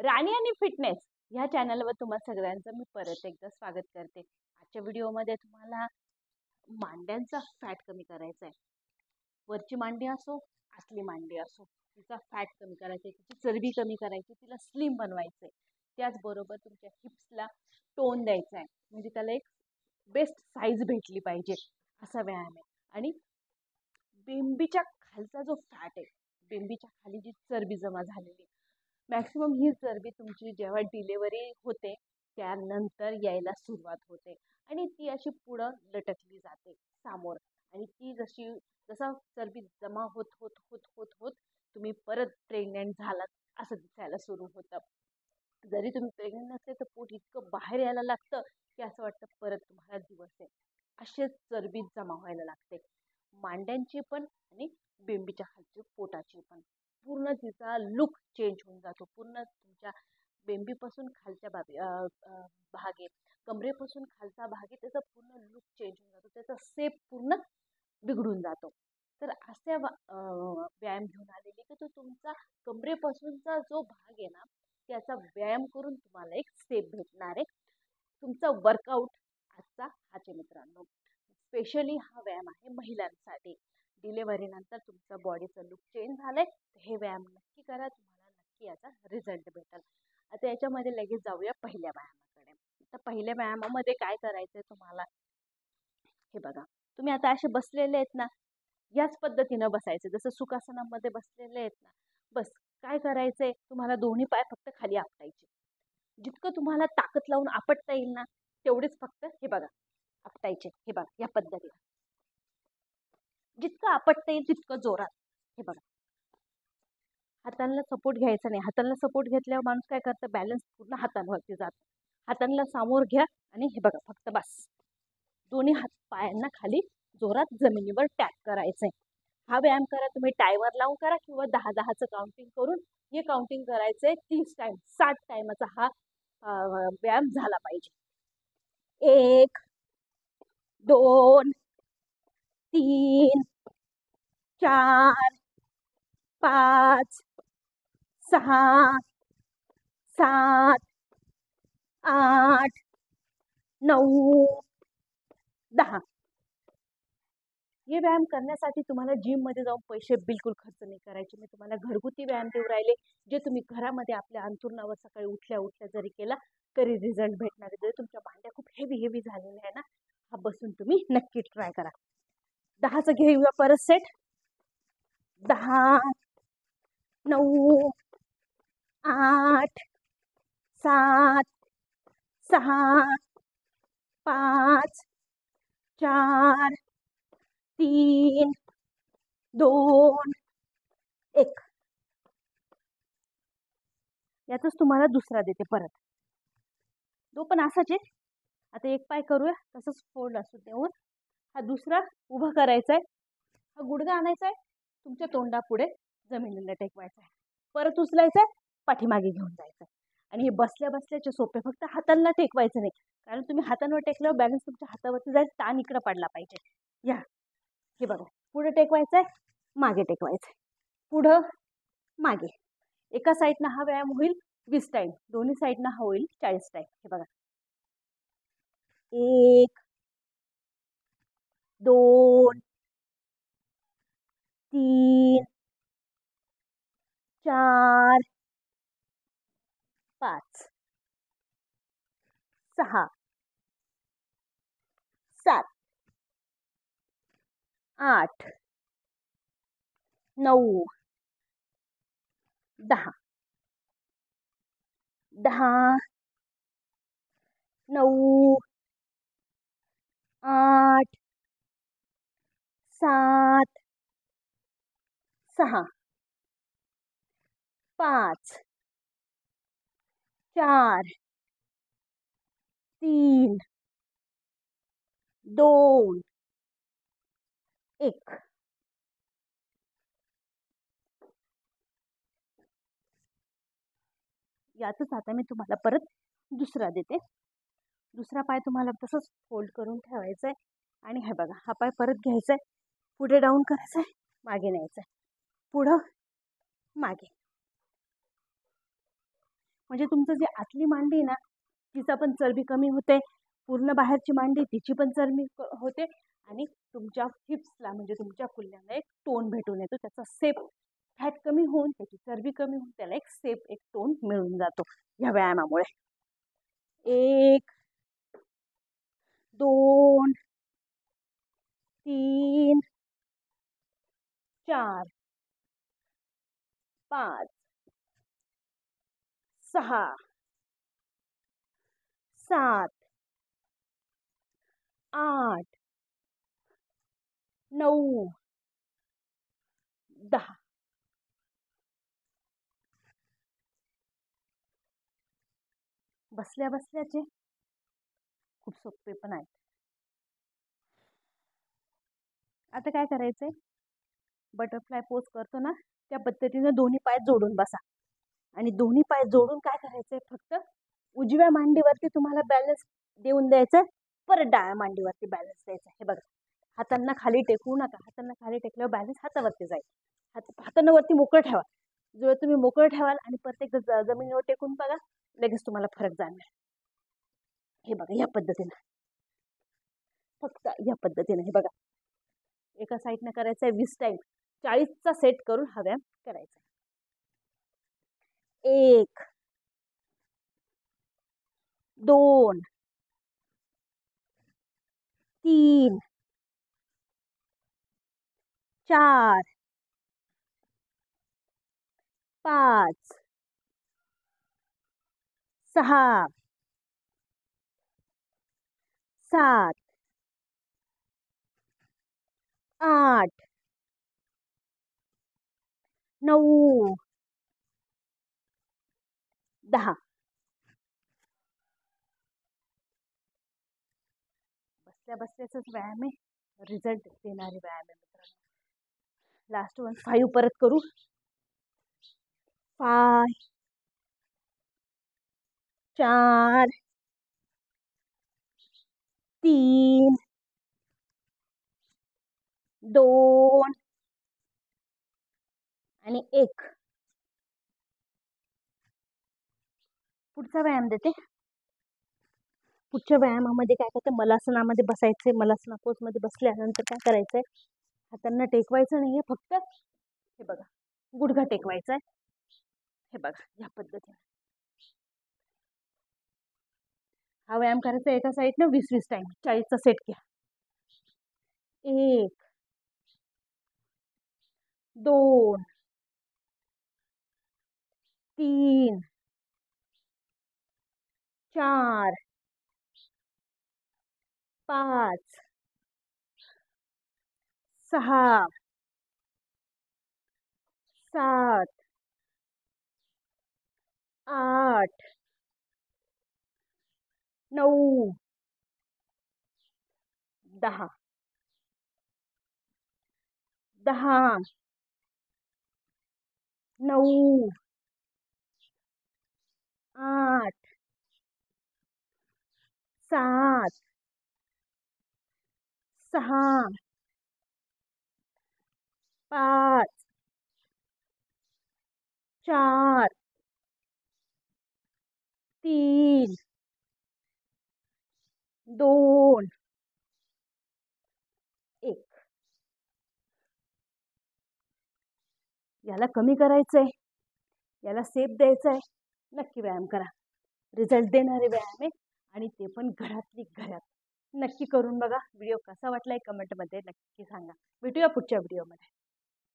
राणी आणि फिटनेस ह्या चॅनलवर तुम्हा सगळ्यांचं मी परत एकदा स्वागत करते। आजच्या व्हिडिओमध्ये तुम्हाला मांड्यांचा फॅट कमी करायचा आहे। वरची मांडी असो असली मांडी असो, तिचा फॅट कमी करायचा आहे, तिची चरबी कमी करायची, तिला स्लिम बनवायचं आहे। त्याचबरोबर तुमच्या हिप्सला टोन द्यायचा आहे, म्हणजे त्याला एक बेस्ट साईज भेटली पाहिजे असा व्यायाम आहे। आणि बेंबीच्या खालचा जो फॅट आहे, बेंबीच्या खाली जी चरबी जमा झालेली, मॅक्सिमम ही चरबी तुमची जेव्हा डिलेवरी होते त्यानंतर यायला सुरुवात होते आणि ती अशी पुढं लटकली जाते सामोर। आणि ती जसा चरबी जमा होत होत होत होत होत तुम्ही परत प्रेग्नेंट झालात असं दिसायला सुरू होतं। जरी तुम्ही प्रेग्नेंट नसले तर पोट इतकं बाहेर यायला लागतं की असं वाटतं परत तुम्हाला दिवस आहे। असेच चरबी जमा व्हायला लागते, मांड्यांची पण आणि बेंबीच्या खालची पोटाची पण। पूर्ण तिचा लुक चेंज होऊन जातो, पूर्ण तुमच्या बेंबीपासून खालच्या भाग आहे, कमरेपासून खालचा भाग आहे, त्याचा पूर्ण लुक चेंज होऊन जातो, त्याचा शेप पूर्ण बिघडून जातो। तर असे व्यायाम घेऊन आलेले की तो तुमचा कमरेपासूनचा जो भाग आहे ना, त्याचा व्यायाम करून तुम्हाला एक शेप भेटणार आहे। तुमचा वर्कआउट आजचा हाच आहे मित्रांनो। स्पेशली हा व्यायाम आहे महिलांसाठी। डिलेव्हरी नंतर तुमचं बॉडीचं लुक चेंज झालंय, हे व्यायाम नक्की करा, तुम्हाला नक्की याचा रिझल्ट भेटेल। आता याच्यामध्ये लगेच जाऊया पहिल्या व्यायामाकडे। तर पहिल्या व्यायामामध्ये काय करायचंय तुम्हाला, हे बघा, तुम्ही आता असे बसलेले आहेत ना, याच पद्धतीनं बसायचं जसं सुखासनामध्ये बसलेले आहेत ना। बस काय करायचंय, तुम्हाला दोन्ही पाय फक्त खाली आपटायचे, जितकं तुम्हाला ताकद लावून आपटता येईल ना तेवढेच फक्त हे बघा आपटायचे। हे बघा या पद्धतीने जितकं आपटता येईल तितकं जोरात। हे बघा, हातांना सपोर्ट घ्यायचा नाही, हातांना सपोर्ट घेतल्यावर माणूस काय करतं, बॅलन्स पूर्ण हातांवरती जातो। हातांना सामोर घ्या आणि हे बघा फक्त बस दोन्ही हात पायांना खाली जोरात जमिनीवर टॅप करायचंय। हा व्यायाम करा, तुम्ही टायमर लावून करा किंवा 10-10चं काउंटिंग करून हे काउंटिंग करायचंय 30 टाइम, 60 टाइमाचा हा व्यायाम झाला पाहिजे। 1 2 3 4 5 6 7 8 9 10। हे व्यायाम करण्यासाठी तुम्हाला जिम मध्ये जाऊन पैसे बिलकुल खर्च नाही करायचे। मी तुम्हाला घरगुती व्यायाम देऊ राहिले, जे तुम्ही घरामध्ये आपल्या अंथरुणावर सकाळी उठल्या उठल्या जरी केला तरी रिझल्ट भेटणार आहे। जर तुमच्या भांड्या खूप हेवी झालेल्या आहे ना, हा बसून तुम्ही नक्की ट्राय करा। 10चं घेऊया परत सेट। 10 9 8 7 6 5 4 3 2 1। यातच तुम्हाला दुसरा देते परत, तो पण असाच आहे। आता एक पाय करूया तसंच फोल्ड असू देऊन हा दुसरा उभा करायचा आहे, हा गुडघा आणायचा आहे, तुमच्या तोंडापुढे जमिनीला टेकवायचा आहे, परत उचलायचा आहे, पाठीमागे घेऊन जायचं आहे। आणि हे बसल्या बसल्याचे सोपे, फक्त हातांना टेकवायचं नाही, कारण तुम्ही हातांवर टेकल्यावर बॅलन्स तुमच्या हातावरती जाईल, ताण इकडं पडला पाहिजे। या हे बघा, पुढे टेकवायचं आहे, मागे टेकवायचं आहे, पुढं मागे। एका साईडनं हा व्यायाम होईल 20 टाइम, दोन्ही साईडनं हा होईल 40 टाइम। हे बघा, 1 2 3 4 5 6 7 8 9 10 10 9 8 7 6 5 4 3 2 1। यातच आता मी तुम्हाला परत दुसरा देते। दुसरा पाय तुम्हाला तसंच फोल्ड करून ठेवायचा आहे आणि हे बघा, हा पाय परत घ्यायचा आहे, पुढे डाऊन करायचा आहे, मागे न्यायचा आहे, पुढं मागे। म्हणजे तुमचं जे आतली मांडी आहे ना तिचा पण चरबी कमी होते, पूर्ण बाहेरची मांडी तिची पण चरबी होते आणि तुमच्या हिप्सला म्हणजे तुमच्या कुल्ल्याला एक टोन भेटून येतो, त्याचा सेप फॅट कमी होऊन त्याची चरबी कमी होऊन त्याला एक सेप एक टोन मिळून जातो या व्यायामामुळे. 1 2 3 4 5 6 7 8 9 10. बसल्या बसल्याचे खूप सोपे पण आहेत. आता काय करायचंय, बटरफ्लाय पोज करतो ना त्या पद्धतीने दोन्ही पाय जोडून बसा आणि दोन्ही पाय जोडून काय करायचंय, फक्त उजव्या मांडीवरती तुम्हाला बॅलन्स देऊन द्यायचं, परत डाव्या मांडीवरती बॅलन्स द्यायचा. हे बघा, हातांना खाली टेकवू नका, हातांना खाली टेकल्यावर बॅलन्स हातावरती जाईल. हातांना वरती मोकळं ठेवा. जेव्हा तुम्ही मोकळं ठेवाल आणि प्रत्येक जमिनीवर टेकून बघा, लगेच तुम्हाला फरक जाणवेल. हे बघा या पद्धतीने, फक्त या पद्धतीने. हे बघा, एका साईडनं करायचंय 20 टाइम, 40चा सेट करून हा व्यायाम करायचा. 1 2 3 4 5 6 7 8 9 10. बसल्या बसल्याचाच व्यायाम आहे, रिझल्ट देणारे व्यायाम आहे मित्रांनो. लास्ट वन 5 परत करू. 5 4 3 2 आणि 1. पुढचा व्यायाम देते. पुढच्या व्यायामामध्ये काय करते, मलासनामध्ये बसायचे. मलासना पोज मध्ये बसल्यानंतर काय करायचंय, हातांना टेकवायचं नाहीये, फक्त हे बघा गुडघा टेकवायचा आहे. हे बघा या पद्धतीने हा व्यायाम करायचा. एका साईडनं 20-20 टाइम, 40चा सेट घ्या. 1 2 3 4 5 6 7 8 9 10. 10 9 8 7 6 5 4 3 2 1. याला कमी करायचंय, याला सेप द्यायचंय, नक्की व्यायाम करा. रिझल्ट देणारे व्यायाम आहे आणि ते पण घरातली घरात. नक्की करून बघा. व्हिडिओ कसा वाटलाय कमेंटमध्ये नक्की सांगा. भेटूया पुढच्या व्हिडिओमध्ये.